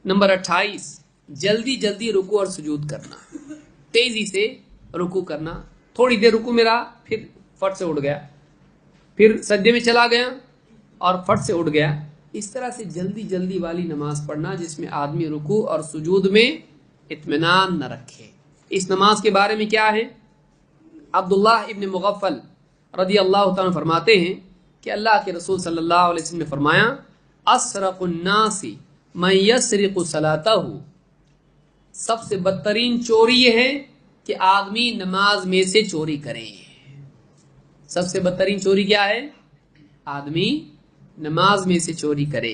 Number 28, जल्दी जल्दी रुकू और सुजूद करना, तेजी से रुकू करना। थोड़ी देर रुकू में रहा, फिर फट से उठ गया, फिर सज्जे में चला गया और फट से उठ गया। इस तरह से जल्दी जल्दी वाली नमाज पढ़ना जिसमें आदमी रुकू और सुजूद में इत्मीनान न रखे। इस नमाज के बारे में क्या है? अब्दुल्लाह इब्न मुगफ्फल रदी अल्लाह तआला फरमाते हैं कि अल्लाह के रसूल सल्लल्लाहु अलैहि वसल्लम ने फरमाया, असरकुन नासी मन यसरिकु सलातहु, सबसे बदतरीन चोरी ये है कि आदमी नमाज में से चोरी करे। सबसे बदतरीन चोरी क्या है? आदमी नमाज में से चोरी करे,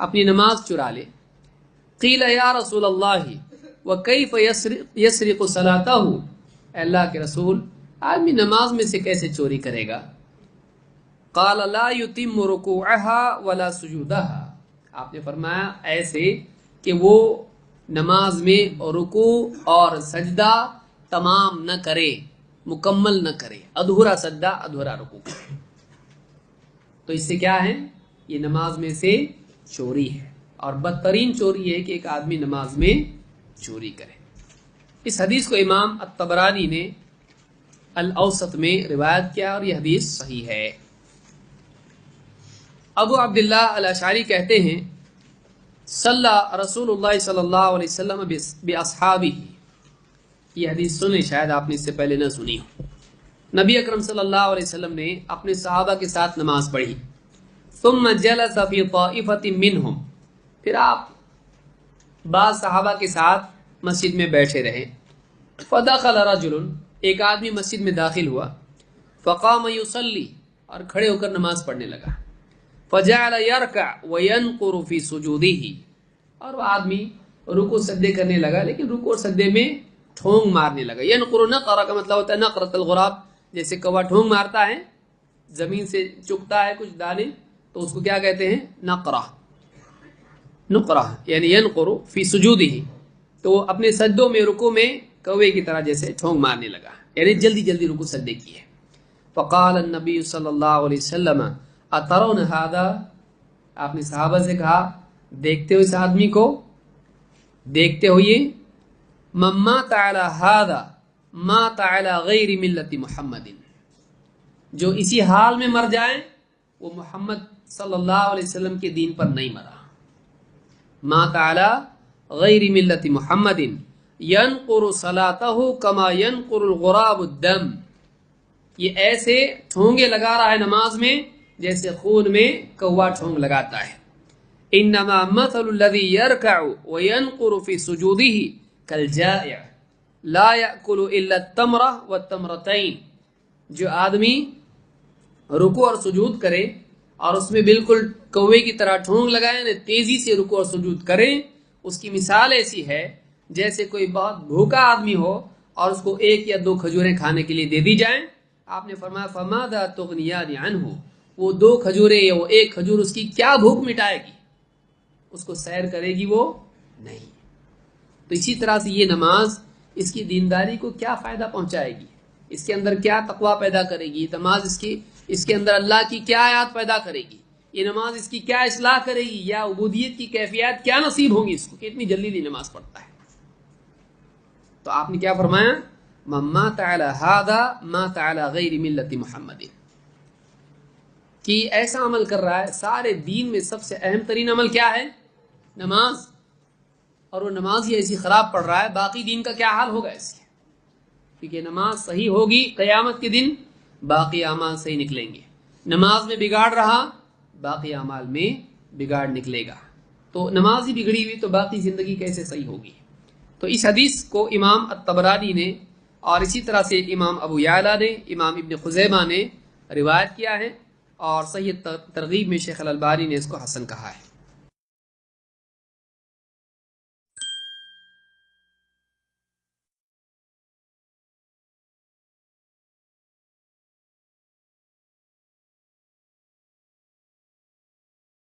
अपनी नमाज चुरा ले। क़ील या रसूल अल्लाह व कैफ यसरिकु सलातहु, अल्लाह के रसूल आदमी नमाज में से कैसे चोरी करेगा? क़ाल ला युतिम्मु रुकूअहा वला सुजूदहा, आपने फरमाया ऐसे कि वो नमाज में रुकू और सजदा तमाम न करे, मुकम्मल न करे, अधूरा सजदा अधूरा रुकू करे। तो इससे क्या है? ये नमाज में से चोरी है, और बदतरीन चोरी है कि एक आदमी नमाज में चोरी करे। इस हदीस को इमाम अत-तबरानी ने अल-औसत में रिवायत किया और यह हदीस सही है। अबू अब्दुल्लाह अल-अशअरी कहते हैं, सल्ला रसूलुल्लाह सल्लल्लाहु अलैहि वसल्लम बि अस्हाबिही, ये हदीस सुने, शायद आपने इससे पहले न सुनी हो। नबी अकरम सल्लल्लाहु अलैहि वसल्लम ने अपने सहाबा के साथ नमाज पढ़ी। सुम्मा जलसा फी ताइफतिन मिनहुम, फिर आप बाद सहाबा के साथ मस्जिद में बैठे रहे। फदखल रजुलन, एक आदमी मस्जिद में दाखिल हुआ। फ़क़ाम युसल्ली, और खड़े होकर नमाज पढ़ने लगा। फ़जअल यरका व यनकुरु फी सुजूदिही, और वह आदमी रुकू सजदे करने लगा, लेकिन रुकू और सजदे में ठोंग मारने लगा। यनकुरु नक़रा का मतलब होता है नक़रतुल गुराब, जैसे कौवा ठोंग मारता है, जमीन से चुगता है कुछ दाने, तो उसको क्या कहते हैं? नक़रा, नुक़रा, यानी यनकुरु फी सुजूदिही। तो अपने सजदों में रुकू में कौवे की तरह जैसे ठोंग मारने लगा, यानी जल्दी जल्दी रुकू सजदे किए। फ़क़ाल अन्नबी सल्लल्लाहु अलैहि वसल्लम अतरौन हादा, आपने सहाबा से कहा, देखते हो इस आदमी को? देखते हो ये? मम्मा ताला हादा मा ताला गैरि मिल्लति मुहम्मदिन, जो इसी हाल में मर जाए वो मोहम्मद सल्लल्लाहु अलैहि वसल्लम के दीन पर नहीं मरा। मा ताला गैरि मिल्लति मुहम्मदिन यनकुरु सलातहु कमा यनकुरुल गुराबु दम, ये ऐसे ठोंगे लगा रहा है नमाज में जैसे खून में कौवा ठोंग लगाता है। इन्नमा मथलु लज़ी यरकअु व यनकुरु फी सुजूदिही कल जाइअ ला याकुलु इल्ला तमरा व तमरतैन, जो आदमी रुकू और सुजूद करे और उसमें बिल्कुल कौवे की तरह ठोंग लगाए न तेजी से रुकू और सुजूद करे, उसकी मिसाल ऐसी है जैसे कोई बहुत भूखा आदमी हो और उसको 1 या 2 खजूरें खाने के लिए दे दी जाएं। आपने फरमाया फमादा तुगनियानि अन्हु, वो 2 खजूरें या वो 1 खजूर उसकी क्या भूख मिटाएगी? उसको सैर करेगी वो नहीं। तो इसी तरह से ये नमाज इसकी दीनदारी को क्या फ़ायदा पहुंचाएगी, इसके अंदर क्या तकवा पैदा करेगी, ये नमाज इसके अंदर अल्लाह की क्या आयत पैदा करेगी, ये नमाज इसकी क्या इस्लाह करेगी, या उबूदियत की कैफियत क्या नसीब होंगी इसको कि इतनी जल्दी नमाज पढ़ता है। तो आपने क्या फरमाया? मम्मा ताला हादा मा ताला गैरि मिल्लति मुहम्मदिन, कि ऐसा अमल कर रहा है, सारे दीन में सबसे अहम तरीन अमल क्या है? नमाज, और वो नमाज ही ऐसी खराब पढ़ रहा है, बाकी दीन का क्या हाल होगा इसके? क्योंकि नमाज सही होगी क़यामत के दिन, बाकी अमाल सही निकलेंगे। नमाज में बिगाड़ रहा, बाकी अमाल में बिगाड़ निकलेगा। तो नमाज ही बिगड़ी हुई तो बाकी ज़िंदगी कैसे सही होगी? तो इस हदीस को इमाम अत-तबरानी ने और इसी तरह से इमाम अबू याला ने, इमाम इब्न खुज़ैमा ने रिवायत किया है, और सही तरगीब में शेख अल-अलबानी ने इसको हसन कहा है।